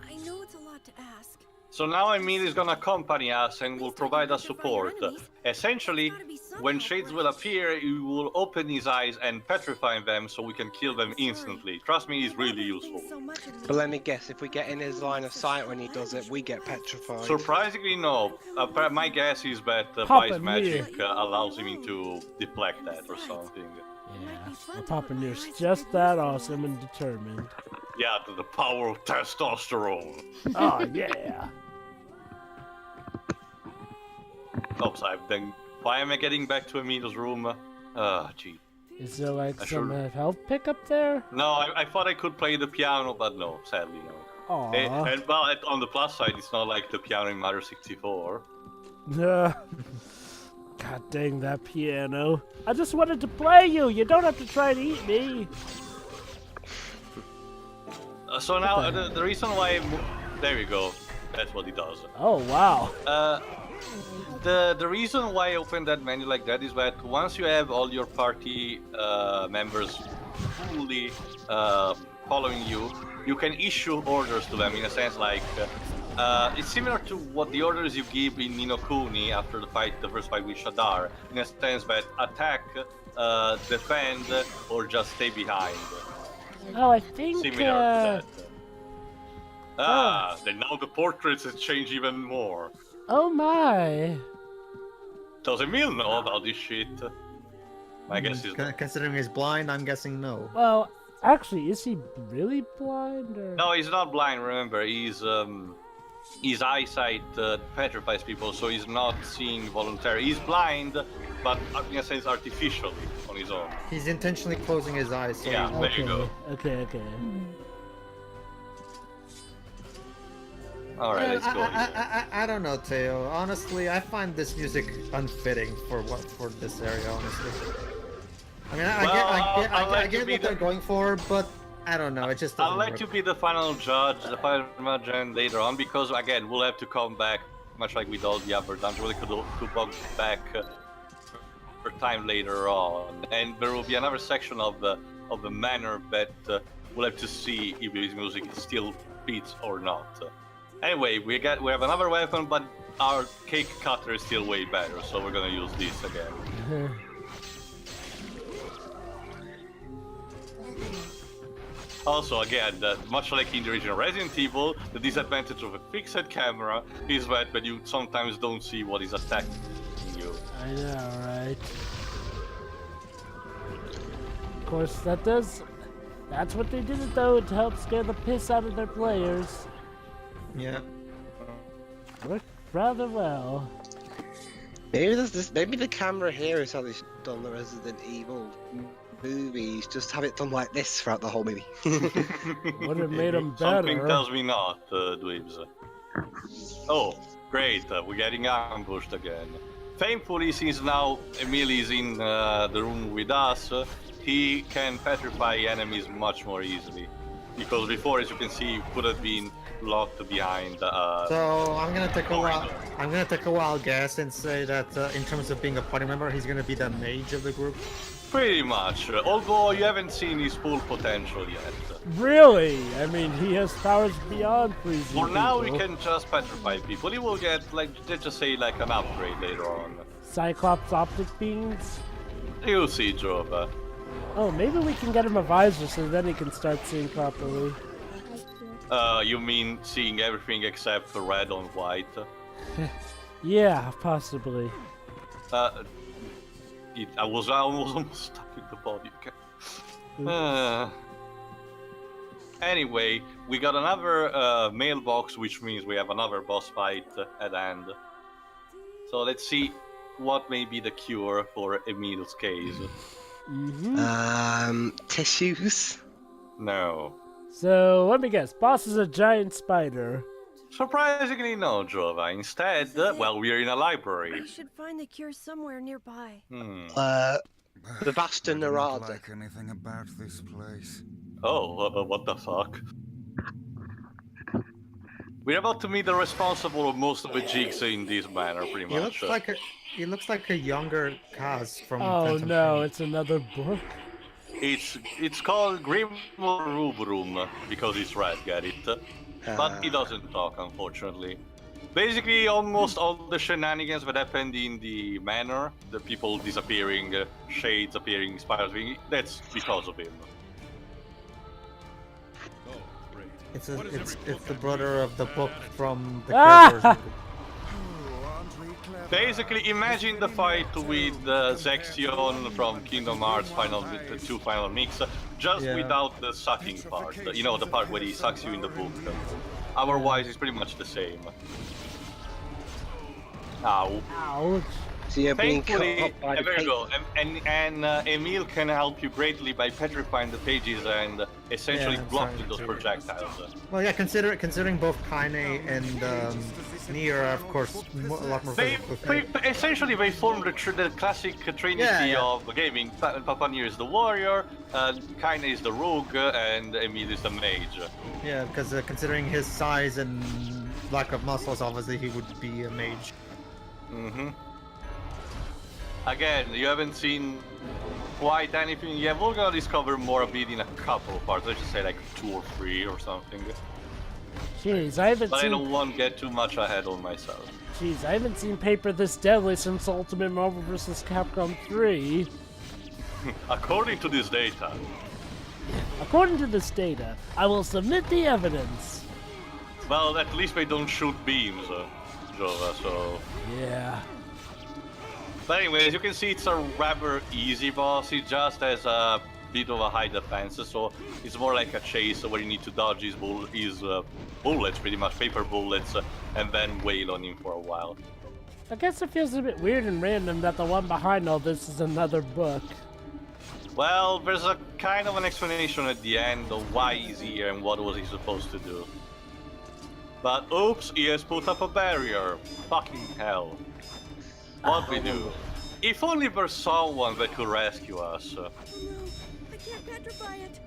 Speaker 10: I know it's a lot to ask.
Speaker 1: So now Emil is gonna accompany us and will provide us support. Essentially, when shades will appear, he will open his eyes and petrify them so we can kill them instantly. Trust me, he's really useful.
Speaker 7: But let me guess, if we get in his line of sight when he does it, we get petrified.
Speaker 1: Surprisingly, no. My guess is that
Speaker 2: Papa
Speaker 1: Vice Magic allows him to deflect that or something.
Speaker 2: Yeah, well, Papa NieR's just that awesome and determined.
Speaker 1: Yeah, the power of testosterone.
Speaker 2: Oh, yeah.
Speaker 1: Oops, then why am I getting back to Emil's room? Gee.
Speaker 2: Is there like
Speaker 1: I
Speaker 2: some
Speaker 1: should-
Speaker 2: health pickup there?
Speaker 1: No, I thought I could play the piano, but no, sadly no.
Speaker 2: Aw.
Speaker 1: And well, on the plus side, it's not like the piano in Mario 64.
Speaker 2: God dang that piano. I just wanted to play you. You don't have to try to eat me.
Speaker 1: So now, the reason why... There we go. That's what he does.
Speaker 2: Oh, wow.
Speaker 1: The reason why I opened that menu like that is that once you have all your party members fully following you, you can issue orders to them in a sense like it's similar to what the orders you give in Ni no Kuni after the first fight with Shadar, in a sense that attack, defend, or just stay behind.
Speaker 2: Oh, I think,
Speaker 1: Similar to that. Then now the portraits has changed even more.
Speaker 2: Oh my.
Speaker 1: Does Emil know about this shit? My guess is
Speaker 4: Considering he's blind, I'm guessing no.
Speaker 2: Well, actually, is he really blind or?
Speaker 1: no, he's not blind. Remember, his eyesight petrifies people, so he's not seeing voluntarily. He's blind, but in a sense, artificially on his own.
Speaker 4: He's intentionally closing his eyes. So
Speaker 1: Yeah, there you go.
Speaker 2: Okay.
Speaker 1: All right, let's go.
Speaker 4: I don't know, Teo. Honestly, I find this music unfitting for this area. Honestly, I mean, I get what they're going for, but I don't know. It just
Speaker 1: I'll
Speaker 4: doesn't
Speaker 1: let
Speaker 4: work.
Speaker 1: you be the final judge, the final judge later on, because again, we'll have to come back, much like with all the other dungeons, we could go back for time later on, and there will be another section of the manor that we'll have to see if his music still fits or not. Anyway, we have another weapon, but our cake cutter is still way better, so we're gonna use this again. Also, again, much like in the original Resident Evil, the disadvantage of a fixed camera is that you sometimes don't see what is attacking you.
Speaker 2: I know, right? Of course, that's what they did it though, to help scare the piss out of their players.
Speaker 4: Yeah.
Speaker 2: Worked rather well.
Speaker 7: Maybe the camera here is how they've done the Resident Evil movies. Just have it done like this throughout the whole movie.
Speaker 2: Would have made them better.
Speaker 1: Something tells me not, Dweebs. Oh, great, we're getting ambushed again. Thankfully, since now Emil is in the room with us, he can petrify enemies much more easily. Because before, as you can see, he could have been locked behind.
Speaker 4: So I'm gonna take a wild guess and say that in terms of being a party member, he's gonna be the mage of the group.
Speaker 1: Pretty much, although you haven't seen his full potential yet.
Speaker 2: Really? I mean, he has powers beyond freezing.
Speaker 1: For now, we
Speaker 2: people.
Speaker 1: can just petrify people. He will get, like, let's just say, like an upgrade later on.
Speaker 2: Cyclops optic beams?
Speaker 1: You'll see, Jova.
Speaker 2: Oh, maybe we can get him a visor so then he can start seeing properly.
Speaker 1: You mean seeing everything except red on white?
Speaker 2: Yeah, possibly.
Speaker 1: I was almost stuck in the body. Anyway, we got another mailbox, which means we have another boss fight at hand. So let's see what may be the cure for Emil's case.
Speaker 7: Tissues?
Speaker 1: No.
Speaker 2: So, let me guess. Boss is a giant spider.
Speaker 1: Surprisingly, no, Jova. Instead, well, we're in a library.
Speaker 10: I should find the cure somewhere nearby.
Speaker 7: The Bastion Narada.
Speaker 8: I don't like anything about this place.
Speaker 1: Oh, what the fuck? We're about to meet the responsible of most of the jigs in this manner, pretty much.
Speaker 4: He looks like a younger Kaz from.
Speaker 2: Oh
Speaker 4: Phantom
Speaker 2: no,
Speaker 4: Pain.
Speaker 2: it's another book.
Speaker 1: It's called Grim Rubrum because it's red, get it? But he doesn't talk, unfortunately. Basically, almost all the shenanigans that happened in the manor, the people disappearing, shades appearing, spiders appearing, that's because of him.
Speaker 4: It's the brother of the book from the characters.
Speaker 1: Basically, imagine the fight with Zexion from Kingdom Hearts Final Mix, just without the sucking part. You know, the part where he sucks you in the book. Otherwise, it's pretty much the same. Ow.
Speaker 2: Ouch.
Speaker 7: So you're being
Speaker 1: Thankfully,
Speaker 7: cut up by the
Speaker 1: there you go.
Speaker 7: cake.
Speaker 1: And Emil can help you greatly by petrifying the pages and essentially blocking those projectiles.
Speaker 4: Well, yeah, considering both Kaine and NieR are, of course, a lot more.
Speaker 1: Essentially, they form the classic trinity of gaming. Papa NieR is the warrior, Kaine is the rogue, and Emil is the mage.
Speaker 4: Yeah, because considering his size and lack of muscles, obviously he would be a mage.
Speaker 1: Mm-hmm. Again, you haven't seen quite anything yet. We're gonna discover more of it in a couple of parts. Let's just say like 2 or 3 or something.
Speaker 2: Jeez, I haven't
Speaker 1: But
Speaker 2: seen.
Speaker 1: I don't want to get too much ahead of myself.
Speaker 2: Jeez, I haven't seen paper this deadly since Ultimate Marvel vs. Capcom 3.
Speaker 1: According to this data.
Speaker 2: According to this data, I will submit the evidence.
Speaker 1: Well, at least they don't shoot beams, Jova, so...
Speaker 2: Yeah.
Speaker 1: But anyway, as you can see, it's a rather easy boss. It just has a bit of a high defense, so it's more like a chase where you need to dodge his bullets, pretty much, paper bullets, and then wail on him for a while.
Speaker 2: I guess it feels a bit weird and random that the one behind all this is another book.
Speaker 1: Well, there's a kind of an explanation at the end of why he's here and what was he supposed to do. But oops, he has put up a barrier. Fucking hell. What we do? If only there's someone that could rescue us.
Speaker 10: No, I can't petrify it.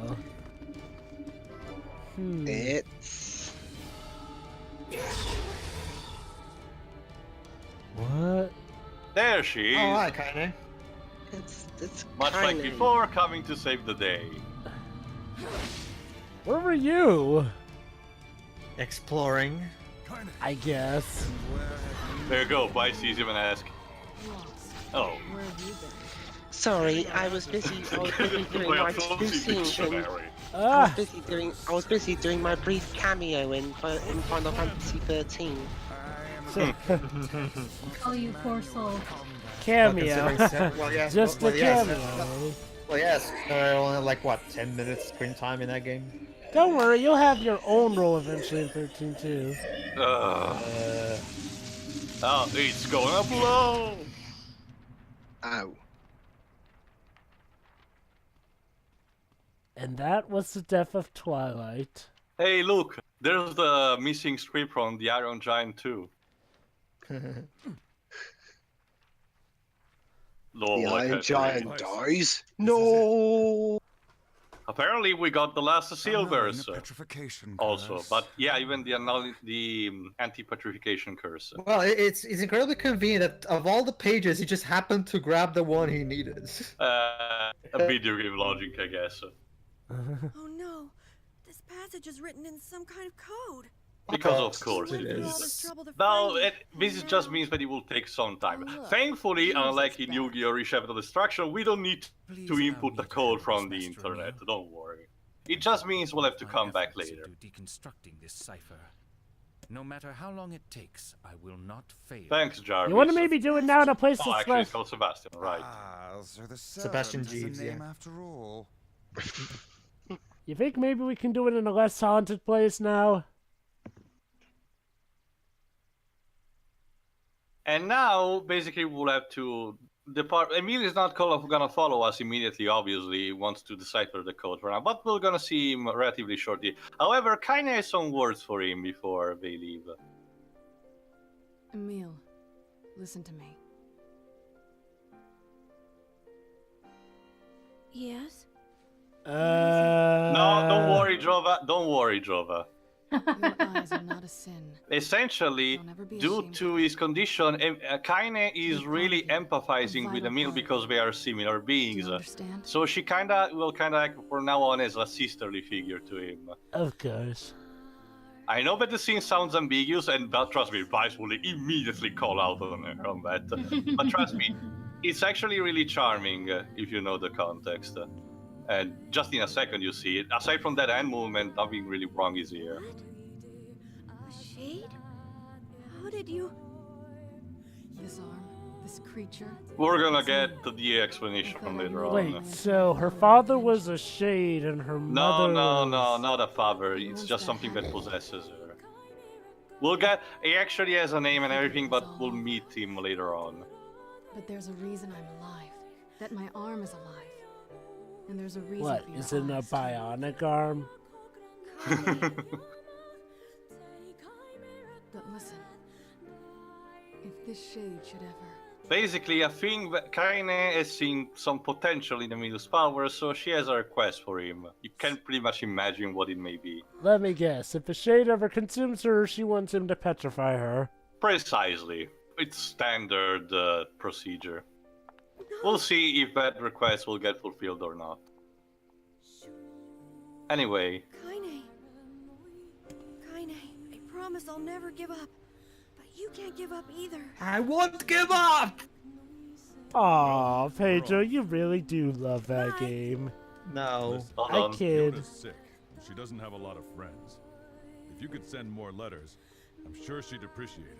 Speaker 2: though.
Speaker 7: It's
Speaker 2: What?
Speaker 1: There she is.
Speaker 4: Oh, hi, Kaine.
Speaker 7: it's
Speaker 1: Much like
Speaker 7: Kaine.
Speaker 1: before, coming to save the day.
Speaker 2: Where were you?
Speaker 4: Exploring.
Speaker 2: I guess.
Speaker 1: There you go. Bye, cesium and ask. Oh.
Speaker 9: Where have you been?
Speaker 7: Sorry, I was busy doing my two scenes in
Speaker 2: Ah.
Speaker 7: I was busy doing my brief cameo in Final Fantasy 13.
Speaker 5: Oh, you poor soul.
Speaker 2: Cameo.
Speaker 4: Well, yeah,
Speaker 2: Just
Speaker 4: well,
Speaker 2: a
Speaker 4: yes,
Speaker 2: cameo.
Speaker 4: Well, yes, only like what, 10 minutes screen time in that game?
Speaker 2: Don't worry, you'll have your own role eventually in 13 too.
Speaker 1: Oh, it's gonna blow!
Speaker 7: Ow.
Speaker 2: And that was the death of Twilight.
Speaker 1: Hey, look, there's the missing script from the Iron Giant too.
Speaker 7: The Iron Giant dies? No!
Speaker 1: Apparently we got the last silvers
Speaker 8: petrification
Speaker 1: also,
Speaker 8: curse.
Speaker 1: but yeah, even the anti-petrification curse.
Speaker 4: Well, it's incredibly convenient that of all the pages, he just happened to grab the one he needed.
Speaker 1: A video game logic, I guess.
Speaker 10: Oh no, this passage is written in some kind of code.
Speaker 1: Because of course it is. Now, this just means that it will take some time. Thankfully, unlike in Yu-Gi-Oh! Reshape of Destruction, we don't need to input the code from the internet, don't worry. It just means we'll have to come back later.
Speaker 11: Deconstructing this cipher. No matter how long it takes, I will not fail.
Speaker 1: Thanks, Jarvis.
Speaker 2: You want to maybe do it now in a place
Speaker 1: Oh,
Speaker 2: that's
Speaker 1: actually,
Speaker 2: less...
Speaker 1: it's called Sebastian, right.
Speaker 8: So the
Speaker 4: Sebastian
Speaker 8: servant has a
Speaker 4: Jeeves,
Speaker 8: name
Speaker 4: yeah.
Speaker 8: after all.
Speaker 2: You think maybe we can do it in a less haunted place now?
Speaker 1: And now, basically, we'll have to depart. Emil is not gonna follow us immediately, obviously. He wants to decipher the code for now, but we're gonna see him relatively shortly. However, Kaine has some words for him before they leave.
Speaker 9: Emil, listen to me.
Speaker 10: Yes?
Speaker 1: No, don't worry, Jova. Don't worry, Jova.
Speaker 9: Your eyes are not a sin.
Speaker 1: Essentially, due to his condition, Kaine is really empathizing with Emil because they are similar beings. So she will like from now on as a sisterly figure to him.
Speaker 2: Of course.
Speaker 1: I know that the scene sounds ambiguous, and trust me, Vice will immediately call out on her on that. But trust me, it's actually really charming if you know the context. And just in a second you see it. Aside from that hand movement, nothing really wrong is here.
Speaker 10: A shade? How did you...
Speaker 9: This arm, this creature...
Speaker 1: We're gonna get to the explanation later on.
Speaker 2: Wait, so her father was a shade and her mother
Speaker 1: No,
Speaker 2: was...
Speaker 1: not a father. It's just something that possesses her. We'll get... He actually has a name and everything, but we'll meet him later on.
Speaker 9: But there's a reason I'm alive. That my arm is alive. And there's a reason
Speaker 2: What,
Speaker 9: for your
Speaker 2: is it a
Speaker 9: eyes.
Speaker 2: bionic arm?
Speaker 9: But listen, if this shade should ever...
Speaker 1: Basically, I think that Kaine has seen some potential in Emil's power, so she has a request for him. You can pretty much imagine what it may be.
Speaker 2: Let me guess, if the shade ever consumes her, she wants him to petrify her.
Speaker 1: Precisely. It's standard procedure. We'll see if that request will get fulfilled or not. Anyway.
Speaker 10: Kaine, I promise I'll never give up. But you can't give up either.
Speaker 4: I won't give up!
Speaker 2: Aw, Pedro, you really do love that game.
Speaker 4: No.
Speaker 2: I kid.
Speaker 12: Yona's sick. She doesn't have a lot of friends. If you could send more letters, I'm sure she'd appreciate it.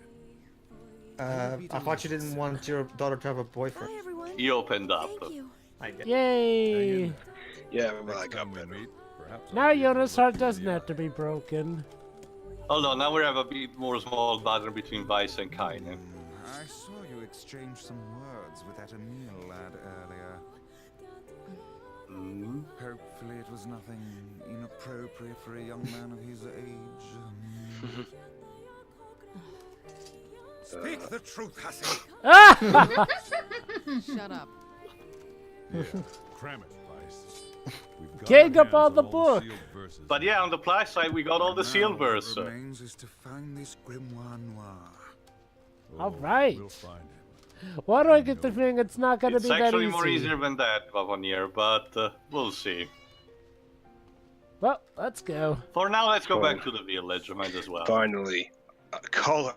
Speaker 4: I thought you didn't want your daughter to have a boyfriend.
Speaker 1: He opened up.
Speaker 4: I guess.
Speaker 2: Yay!
Speaker 3: Yeah, well, I got better.
Speaker 2: Now Yonah's heart doesn't have to be broken.
Speaker 1: Hold on, now we have a bit more small battle between Vice and Kaine.
Speaker 8: I saw you exchange some words with that Emil lad earlier. Hopefully it was nothing inappropriate for a young man of his age. Speak the truth, Hussy!
Speaker 9: Shut up.
Speaker 12: Yeah, cram it, Vice. We've got
Speaker 2: Gang
Speaker 12: our
Speaker 2: up on
Speaker 12: hands
Speaker 2: the
Speaker 12: all
Speaker 2: book.
Speaker 12: sealed verses.
Speaker 1: But yeah, on the plus side, we got all the
Speaker 8: Now
Speaker 1: sealed
Speaker 8: what
Speaker 1: verse.
Speaker 8: remains is to find this grimoire noir.
Speaker 2: All right.
Speaker 12: We'll find it.
Speaker 2: Why do I get the feeling it's not going to
Speaker 1: It's
Speaker 2: be that
Speaker 1: actually
Speaker 2: easy?
Speaker 1: more easier than that, NieR, but we'll see.
Speaker 2: Well, let's go.
Speaker 1: For now, let's go back to the village, might as well.
Speaker 3: Finally, color.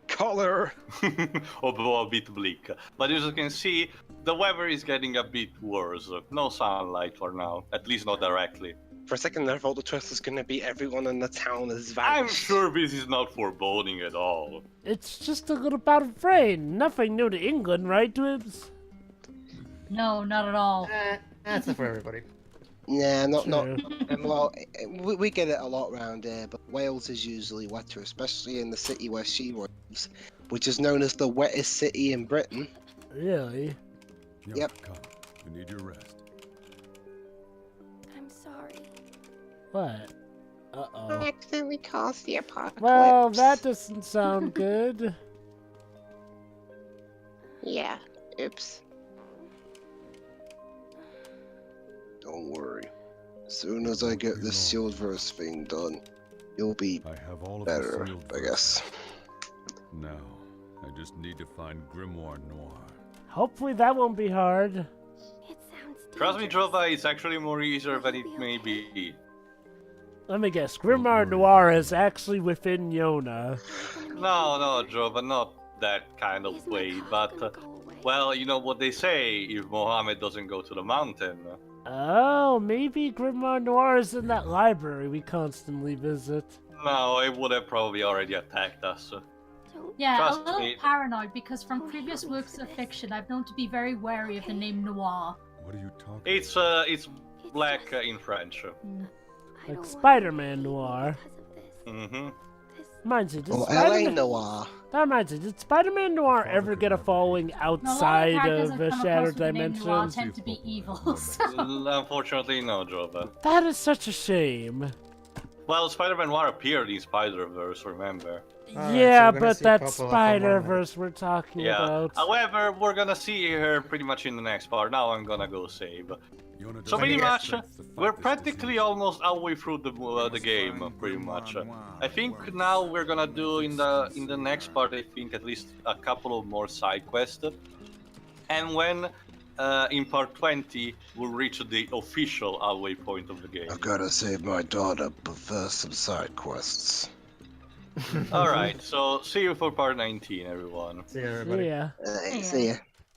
Speaker 3: Color.
Speaker 1: Although a bit bleak. But as you can see, the weather is getting a bit worse. No sunlight for now, at least not directly.
Speaker 7: For a second, I thought the twist was going to be everyone in the town has
Speaker 1: I'm
Speaker 7: vanished.
Speaker 1: sure this is not foreboding at all.
Speaker 2: It's just a little bout of rain. Nothing new to England, right, Dwibs?
Speaker 5: No, not at all.
Speaker 4: That's not for everybody.
Speaker 7: Yeah, not.
Speaker 2: True.
Speaker 7: Well, we get it a lot around here, but Wales is usually wetter, especially in the city where she lives, which is known as the wettest city in Britain.
Speaker 2: Really?
Speaker 7: Yep.
Speaker 12: Come. You need your rest.
Speaker 10: I'm sorry.
Speaker 2: What?
Speaker 6: I
Speaker 2: Uh-oh.
Speaker 6: accidentally caused the apocalypse.
Speaker 2: Well, that doesn't sound good.
Speaker 6: Yeah, oops.
Speaker 7: Don't worry. As soon as I get this sealed verse thing done, you'll be
Speaker 12: I have all of
Speaker 7: better,
Speaker 12: the sealed
Speaker 7: I guess.
Speaker 12: Now, I just need to find Grimoire Noir.
Speaker 2: Hopefully that won't be hard.
Speaker 10: It sounds
Speaker 1: Trust me,
Speaker 10: dangerous.
Speaker 1: Drova, it's actually more easier than it may be.
Speaker 2: Let me guess. Grimoire Noir is actually within Yonah.
Speaker 1: No, Drova, not that kind of way, but, well, you know what they say, if Mohammed doesn't go to the mountain.
Speaker 2: Oh, maybe Grimoire Noir is in that library we constantly visit.
Speaker 1: No, it would have probably already attacked us.
Speaker 5: Yeah,
Speaker 1: Trust
Speaker 5: a little
Speaker 1: me.
Speaker 5: paranoid because from previous works of fiction, I've known to be very wary of the name Noir.
Speaker 12: What are you talking
Speaker 1: It's black in French.
Speaker 2: Like Spider-Man Noir.
Speaker 1: Mm-hmm.
Speaker 2: Reminds you,
Speaker 7: Well,
Speaker 2: Spider-Man...
Speaker 7: LA Noir.
Speaker 2: That reminds you, did Spider-Man Noir ever get a following outside
Speaker 5: No, a lot of
Speaker 2: of
Speaker 5: characters
Speaker 2: a
Speaker 5: I've come
Speaker 2: Shattered
Speaker 5: across with the name Noir
Speaker 2: Dimension?
Speaker 5: tend to be evil. So.
Speaker 1: Unfortunately, no, Drova.
Speaker 2: That is such a shame.
Speaker 1: Well, Spider-Man Noir appeared in Spider-Verse, remember?
Speaker 4: Alright,
Speaker 2: Yeah,
Speaker 4: so we're gonna
Speaker 2: but
Speaker 4: see a
Speaker 2: that
Speaker 4: couple of them on
Speaker 2: Spider-Verse we're talking
Speaker 1: Yeah.
Speaker 2: about.
Speaker 1: However, we're gonna see her pretty much in the next part. Now I'm gonna go save.
Speaker 12: Yonah
Speaker 1: So
Speaker 12: doesn't
Speaker 1: pretty
Speaker 12: have
Speaker 1: much,
Speaker 12: strength to fight
Speaker 1: we're
Speaker 12: this
Speaker 1: practically
Speaker 12: disease.
Speaker 1: almost halfway through the game, pretty much. I think now we're gonna do in the next part. I think at least a couple of more side quests, and when in part 20 we'll reach the official halfway point of the game.
Speaker 7: I've got to save my daughter, but first some side quests.
Speaker 1: All right, so see you for part 19, everyone.
Speaker 4: See you, everybody.
Speaker 2: Yeah.
Speaker 7: See ya.